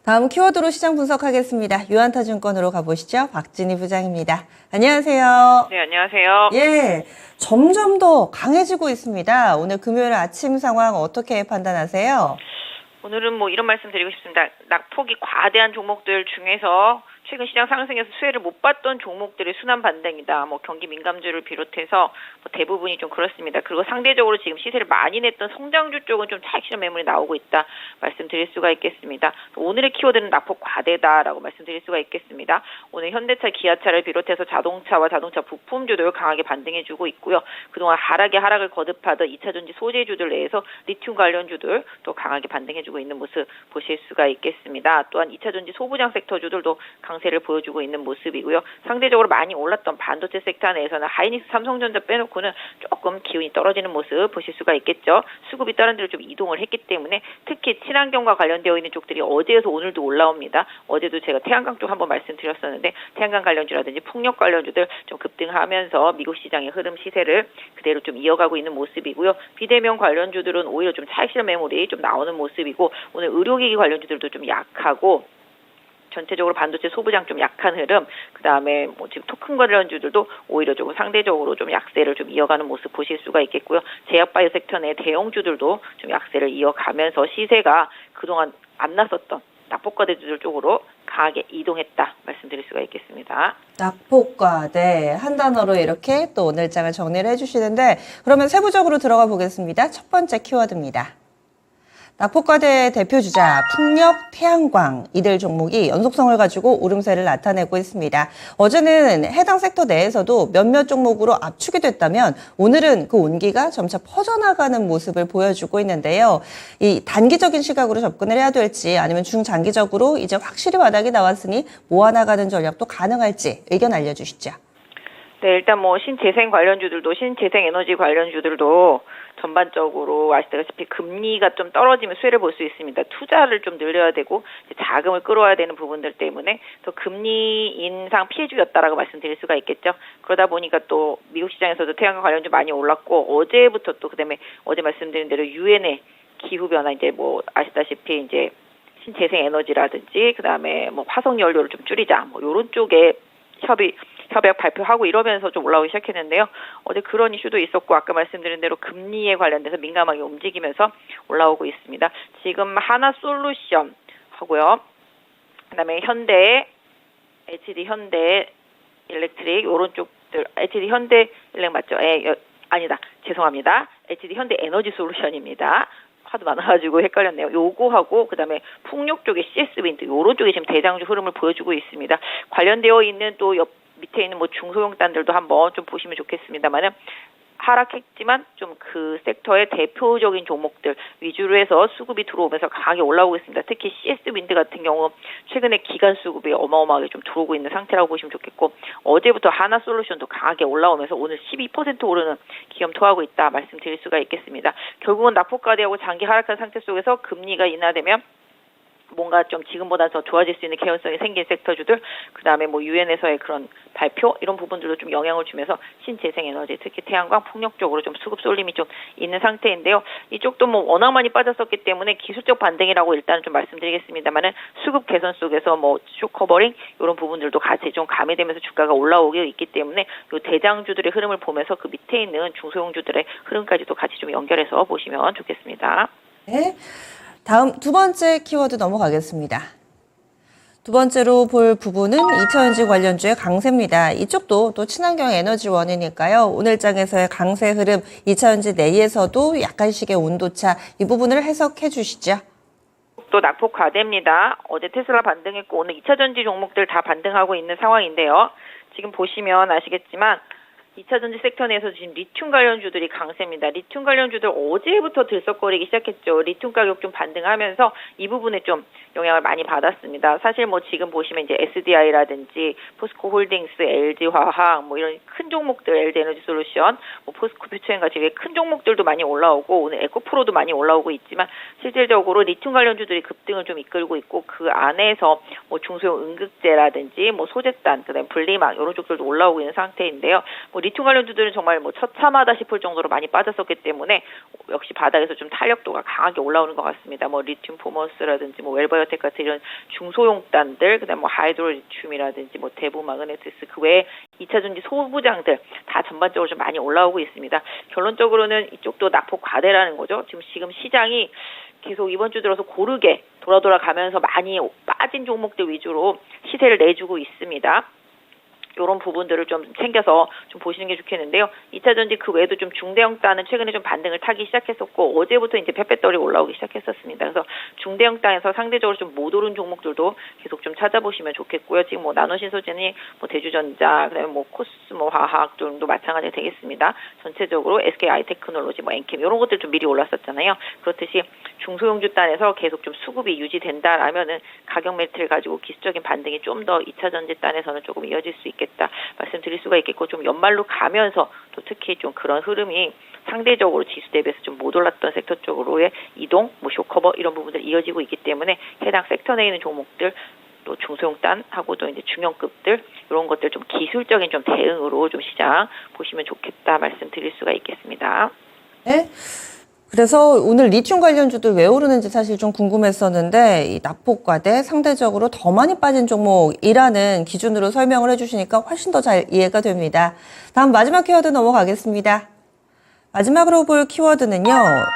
다음 키워드로 시장 분석하겠습니다. 유한타증권으로 가보시죠. 박진희 부장입니다. 안녕하세요. 네, 안녕하세요. 예, 점점 더 강해지고 있습니다. 오늘 금요일 아침 상황 어떻게 판단하세요? 오늘은 뭐 이런 말씀 드리고 싶습니다. 낙폭이 과대한 종목들 중에서 최근 시장 상승에서 수혜를 못 봤던 종목들의 순환 반등이다. 뭐 경기 민감주를 비롯해서 뭐 대부분이 좀 그렇습니다. 그리고 상대적으로 지금 시세를 많이 냈던 성장주 쪽은 좀 차익 실현 매물이 나오고 있다. 말씀드릴 수가 있겠습니다. 오늘의 키워드는 낙폭 과대다라고 말씀드릴 수가 있겠습니다. 오늘 현대차, 기아차를 비롯해서 자동차와 자동차 부품주들 강하게 반등해주고 있고요. 그동안 하락을 거듭하던 2차전지 소재주들 내에서 리튬 관련주들 또 강하게 반등해주고 있는 모습 보실 수가 있겠습니다. 또한 2차전지 소부장 섹터주들도 강세를 보여주고 있는 모습이고요. 상대적으로 많이 올랐던 반도체 섹터 내에서는 하이닉스, 삼성전자 빼놓고는 조금 기운이 떨어지는 모습 보실 수가 있겠죠. 수급이 다른 데로 좀 이동을 했기 때문에 특히 친환경과 관련되어 있는 쪽들이 어제에서 오늘도 올라옵니다. 어제도 제가 태양광 쪽 한번 말씀드렸었는데 태양광 관련주라든지 풍력 관련주들 좀 급등하면서 미국 시장의 흐름 시세를 그대로 좀 이어가고 있는 모습이고요. 비대면 관련주들은 오히려 좀 차익 실현 매물이 좀 나오는 모습이고 오늘 의료기기 관련주들도 좀 약하고 전체적으로 반도체 소부장 좀 약한 흐름, 그 다음에 뭐 지금 토큰 관련주들도 오히려 조금 상대적으로 좀 약세를 좀 이어가는 모습 보실 수가 있겠고요. 제약바이오 섹터 내 대형주들도 좀 약세를 이어가면서 시세가 그동안 안 났었던 낙폭과대주들 쪽으로 강하게 이동했다 말씀드릴 수가 있겠습니다. 낙폭과대 한 단어로 이렇게 또 오늘 장을 정리를 해주시는데 그러면 세부적으로 들어가 보겠습니다. 첫 번째 키워드입니다. 낙폭과대 대표 주자 풍력, 태양광 이들 종목이 연속성을 가지고 오름세를 나타내고 있습니다. 어제는 해당 섹터 내에서도 몇몇 종목으로 압축이 됐다면 오늘은 그 온기가 점차 퍼져나가는 모습을 보여주고 있는데요. 이 단기적인 시각으로 접근을 해야 될지 아니면 중장기적으로 이제 확실히 바닥이 나왔으니 모아나가는 전략도 가능할지 의견 알려주시죠. 네, 일단 뭐 신재생 관련주들도 신재생 에너지 관련주들도 전반적으로 아시다시피 금리가 좀 떨어지면 수혜를 볼 수 있습니다. 투자를 좀 늘려야 되고 자금을 끌어와야 되는 부분들 때문에 더 금리 인상 피해주였다라고 말씀드릴 수가 있겠죠. 그러다 보니까 또 미국 시장에서도 태양광 관련주 많이 올랐고 어제부터 또 그다음에 어제 말씀드린 대로 유엔의 기후 변화 이제 뭐 아시다시피 이제 신재생 에너지라든지 그다음에 뭐 화석 연료를 좀 줄이자 뭐 요런 쪽에 협약 발표하고 이러면서 좀 올라오기 시작했는데요. 어제 그런 이슈도 있었고 아까 말씀드린 대로 금리에 관련돼서 민감하게 움직이면서 올라오고 있습니다. 지금 하나솔루션 하고요. 그다음에 현대, HD 현대 일렉트릭 이런 쪽들 HD 현대 일렉 맞죠? 아니다. 죄송합니다. HD 현대 에너지 솔루션입니다. 하도 많아가지고 헷갈렸네요. 요거하고 그다음에 풍력 쪽에 CS 윈드 요런 쪽에 지금 대장주 흐름을 보여주고 있습니다. 관련되어 있는 또 옆 밑에 있는 뭐 중소형단들도 한번 좀 보시면 좋겠습니다만은 하락했지만 좀 그 섹터의 대표적인 종목들 위주로 해서 수급이 들어오면서 강하게 올라오고 있습니다. 특히 CS 윈드 같은 경우 최근에 기간 수급이 어마어마하게 좀 들어오고 있는 상태라고 보시면 좋겠고 어제부터 하나솔루션도 강하게 올라오면서 오늘 12% 오르는 기염 토하고 있다 말씀드릴 수가 있겠습니다. 결국은 낙폭과대하고 장기 하락한 상태 속에서 금리가 인하되면 뭔가 좀 지금보다 더 좋아질 수 있는 개연성이 생긴 섹터주들, 그 다음에 뭐 유엔에서의 그런 발표 이런 부분들도 좀 영향을 주면서 신재생에너지, 특히 태양광, 풍력 쪽으로 좀 수급 쏠림이 좀 있는 상태인데요. 이쪽도 뭐 워낙 많이 빠졌었기 때문에 기술적 반등이라고 일단은 좀 말씀드리겠습니다만은 수급 개선 속에서 뭐 쇼커버링 이런 부분들도 같이 좀 가미되면서 주가가 올라오고 있기 때문에 요 대장주들의 흐름을 보면서 그 밑에 있는 중소형주들의 흐름까지도 같이 좀 연결해서 보시면 좋겠습니다. 네. 다음 두 번째 키워드 넘어가겠습니다. 두 번째로 볼 부분은 2차전지 관련주의 강세입니다. 이쪽도 또 친환경 에너지원이니까요. 오늘 장에서의 강세 흐름 2차전지 내에서도 약간씩의 온도차 이 부분을 해석해 주시죠. 또 낙폭 과대입니다. 어제 테슬라 반등했고 오늘 2차전지 종목들 다 반등하고 있는 상황인데요. 지금 보시면 아시겠지만 2차전지 섹터 내에서 지금 리튬 관련주들이 강세입니다. 리튬 관련주들 어제부터 들썩거리기 시작했죠. 리튬 가격 좀 반등하면서 이 부분에 좀 영향을 많이 받았습니다. 사실 뭐 지금 보시면 이제 SDI라든지 포스코 홀딩스, LG 화학 뭐 이런 큰 종목들, LG 에너지 솔루션, 뭐 포스코 퓨처엠 같이 큰 종목들도 많이 올라오고 오늘 에코프로도 많이 올라오고 있지만 실질적으로 리튬 관련주들이 급등을 좀 이끌고 있고 그 안에서 뭐 중소형 응급제라든지 뭐 소재단, 그다음에 분리막 이런 쪽들도 올라오고 있는 상태인데요. 뭐 리튬 관련주들은 정말 뭐 처참하다 싶을 정도로 많이 빠졌었기 때문에 역시 바닥에서 좀 탄력도가 강하게 올라오는 것 같습니다. 뭐 리튬 포머스라든지 뭐 웰바이오텍 같은 이런 중소용단들, 그다음 뭐 하이드로리튬이라든지 뭐 대부 마그네티스, 그 외에 2차 전지 소부장들 다 전반적으로 좀 많이 올라오고 있습니다. 결론적으로는 이쪽도 낙폭 과대라는 거죠. 지금 시장이 계속 이번 주 들어서 고르게 돌아가면서 많이 빠진 종목들 위주로 시세를 내주고 있습니다. 이런 부분들을 좀 챙겨서 좀 보시는 게 좋겠는데요. 2차 전지 그 외에도 좀 중대형 단은 최근에 좀 반등을 타기 시작했었고, 어제부터 이제 펫배터리 올라오기 시작했었습니다. 그래서 중대형 단에서 상대적으로 좀 못 오른 종목들도 계속 좀 찾아보시면 좋겠고요. 지금 뭐 나노신소재니 뭐 대주전자, 그다음에 뭐 코스모 화학 등도 마찬가지가 되겠습니다. 전체적으로 SK 아이테크놀로지, 뭐 엔캠 이런 것들 좀 미리 올랐었잖아요. 그렇듯이 중소형주 단에서 계속 좀 수급이 유지된다라면은 가격 매트를 가지고 기술적인 반등이 좀 더 2차 전지 단에서는 조금 이어질 수 있겠다 말씀드릴 수가 있겠고, 좀 연말로 가면서 또 특히 좀 그런 흐름이 상대적으로 지수 대비해서 좀 못 올랐던 섹터 쪽으로의 이동, 뭐 쇼커버 이런 부분들 이어지고 있기 때문에 해당 섹터 내에 있는 종목들, 또 중소형단하고 또 이제 중형급들 이런 것들 좀 기술적인 좀 대응으로 좀 시장 보시면 좋겠다 말씀드릴 수가 있겠습니다. 네. 그래서 오늘 리튬 관련주들 왜 오르는지 사실 좀 궁금했었는데, 이 낙폭과대 상대적으로 더 많이 빠진 종목이라는 기준으로 설명을 해주시니까 훨씬 더 잘 이해가 됩니다. 다음 마지막 키워드 넘어가겠습니다. 마지막으로 볼 키워드는요,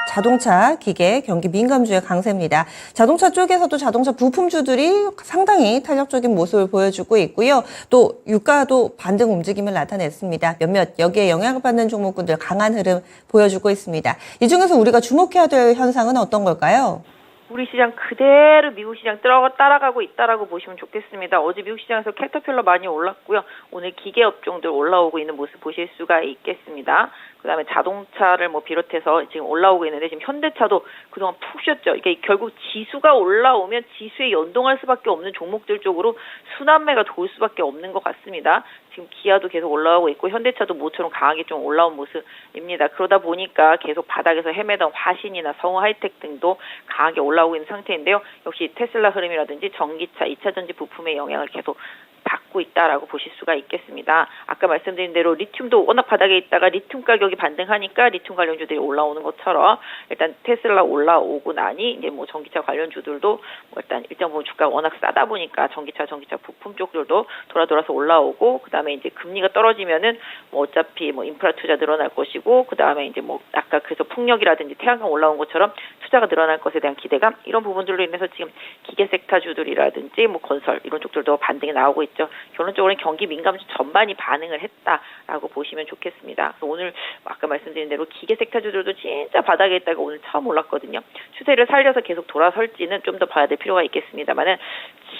자동차, 기계, 경기 민감주의 강세입니다. 자동차 쪽에서도 자동차 부품주들이 상당히 탄력적인 모습을 보여주고 있고요. 또 유가도 반등 움직임을 나타냈습니다. 몇몇 여기에 영향을 받는 종목군들 강한 흐름 보여주고 있습니다. 이 중에서 우리가 주목해야 될 현상은 어떤 걸까요? 우리 시장 그대로 미국 시장 따라가고 있다라고 보시면 좋겠습니다. 어제 미국 시장에서 캐터필러 많이 올랐고요. 오늘 기계 업종들 올라오고 있는 모습 보실 수가 있겠습니다. 그다음에 자동차를 뭐 비롯해서 지금 올라오고 있는데, 지금 현대차도 그동안 푹 쉬었죠. 이게 결국 지수가 올라오면 지수에 연동할 수밖에 없는 종목들 쪽으로 순환매가 돌 수밖에 없는 것 같습니다. 지금 기아도 계속 올라오고 있고 현대차도 모처럼 강하게 좀 올라온 모습입니다. 그러다 보니까 계속 바닥에서 헤매던 화신이나 성우 하이텍 등도 강하게 올라오고 있는 상태인데요. 역시 테슬라 흐름이라든지 전기차, 2차 전지 부품의 영향을 계속 받고 있다라고 보실 수가 있겠습니다. 아까 말씀드린 대로 리튬도 워낙 바닥에 있다가 리튬 가격이 반등하니까 리튬 관련주들이 올라오는 것처럼, 일단 테슬라 올라오고 나니 이제 뭐 전기차 관련주들도 뭐 일단 보면 주가가 워낙 싸다 보니까 전기차 부품 쪽들도 돌아서 올라오고, 그다음에 이제 금리가 떨어지면은 뭐 어차피 뭐 인프라 투자 늘어날 것이고, 그다음에 이제 뭐 아까 그래서 풍력이라든지 태양광 올라온 것처럼 투자가 늘어날 것에 대한 기대감, 이런 부분들로 인해서 지금 기계 섹터주들이라든지 뭐 건설 이런 쪽들도 반등이 나오고 있죠. 결론적으로는 경기 민감주 전반이 반응을 했다라고 보시면 좋겠습니다. 그래서 오늘 아까 말씀드린 대로 기계 섹터주들도 진짜 바닥에 있다가 오늘 처음 올랐거든요. 추세를 살려서 계속 돌아설지는 좀 더 봐야 될 필요가 있겠습니다만은,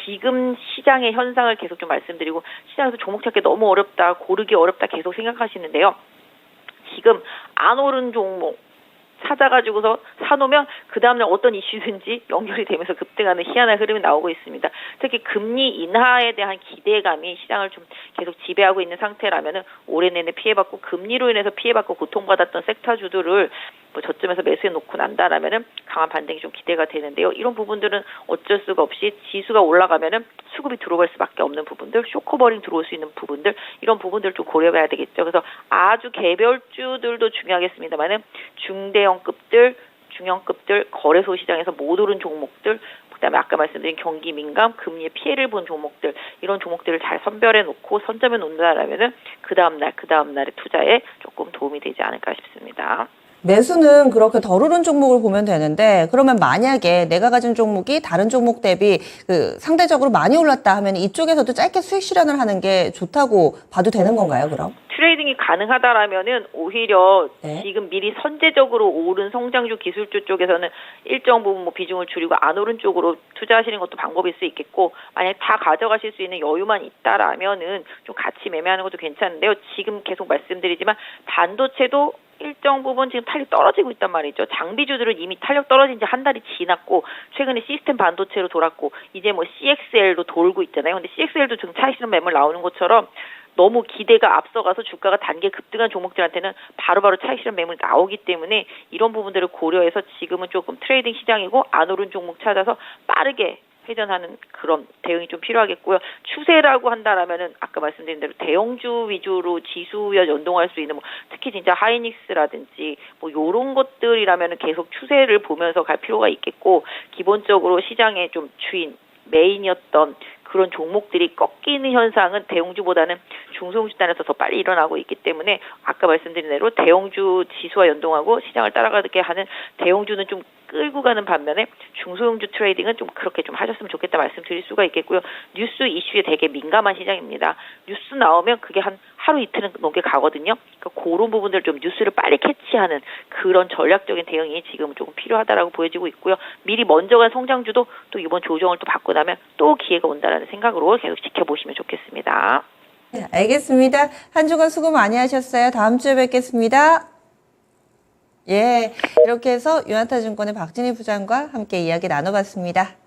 지금 시장의 현상을 계속 좀 말씀드리고, 시장에서 종목 찾기 너무 어렵다, 고르기 어렵다 계속 생각하시는데요. 지금 안 오른 종목 찾아가지고서 사놓으면 그 다음날 어떤 이슈든지 연결이 되면서 급등하는 희한한 흐름이 나오고 있습니다. 특히 금리 인하에 대한 기대감이 시장을 좀 계속 지배하고 있는 상태라면은 올해 내내 피해받고 금리로 인해서 피해받고 고통받았던 섹터주들을 뭐 저점에서 매수해 놓고 난다라면은 강한 반등이 좀 기대가 되는데요. 이런 부분들은 어쩔 수가 없이 지수가 올라가면은 수급이 들어갈 수밖에 없는 부분들, 쇼커버링 들어올 수 있는 부분들, 이런 부분들 좀 고려해야 되겠죠. 그래서 아주 개별주들도 중요하겠습니다만은 중대형급들, 중형급들, 거래소 시장에서 못 오른 종목들, 그다음에 아까 말씀드린 경기 민감, 금리의 피해를 본 종목들, 이런 종목들을 잘 선별해 놓고 선점해 놓는다라면은 그 다음날의 투자에 조금 도움이 되지 않을까 싶습니다. 매수는 그렇게 덜 오른 종목을 보면 되는데, 그러면 만약에 내가 가진 종목이 다른 종목 대비 상대적으로 많이 올랐다 하면 이쪽에서도 짧게 수익 실현을 하는 게 좋다고 봐도 되는 건가요, 그럼? 트레이딩이 가능하다라면은 오히려 네. 지금 미리 선제적으로 오른 성장주 기술주 쪽에서는 일정 부분 뭐 비중을 줄이고 안 오른 쪽으로 투자하시는 것도 방법일 수 있겠고, 만약에 다 가져가실 수 있는 여유만 있다라면은 좀 같이 매매하는 것도 괜찮은데요. 지금 계속 말씀드리지만 반도체도 일정 부분 지금 탄력 떨어지고 있단 말이죠. 장비주들은 이미 탄력 떨어진 지 한 달이 지났고, 최근에 시스템 반도체로 돌았고, 이제 뭐 CXL도 돌고 있잖아요. 근데 CXL도 지금 차익 실현 매물 나오는 것처럼 너무 기대가 앞서가서 주가가 단계 급등한 종목들한테는 바로바로 차익 실현 매물이 나오기 때문에, 이런 부분들을 고려해서 지금은 조금 트레이딩 시장이고 안 오른 종목 찾아서 빠르게 회전하는 그런 대응이 좀 필요하겠고요. 추세라고 한다라면은 아까 말씀드린 대로 대형주 위주로 지수와 연동할 수 있는 뭐 특히 진짜 하이닉스라든지 뭐 요런 것들이라면은 계속 추세를 보면서 갈 필요가 있겠고, 기본적으로 시장의 좀 주인 메인이었던 그런 종목들이 꺾이는 현상은 대형주보다는 중소형주 단에서 더 빨리 일어나고 있기 때문에 아까 말씀드린 대로 대형주 지수와 연동하고 시장을 따라가게 하는 대형주는 좀 끌고 가는 반면에 중소형주 트레이딩은 좀 그렇게 좀 하셨으면 좋겠다 말씀드릴 수가 있겠고요. 뉴스 이슈에 되게 민감한 시장입니다. 뉴스 나오면 그게 한 하루 이틀은 넘게 가거든요. 그러니까 그런 부분들 좀 뉴스를 빨리 캐치하는 그런 전략적인 대응이 지금은 조금 필요하다라고 보여지고 있고요. 미리 먼저 간 성장주도 또 이번 조정을 또 받고 나면 또 기회가 온다라는 생각으로 계속 지켜보시면 좋겠습니다. 네, 알겠습니다. 한 주간 수고 많이 하셨어요. 다음 주에 뵙겠습니다. 예, 이렇게 해서 유한타증권의 박진희 부장과 함께 이야기 나눠봤습니다.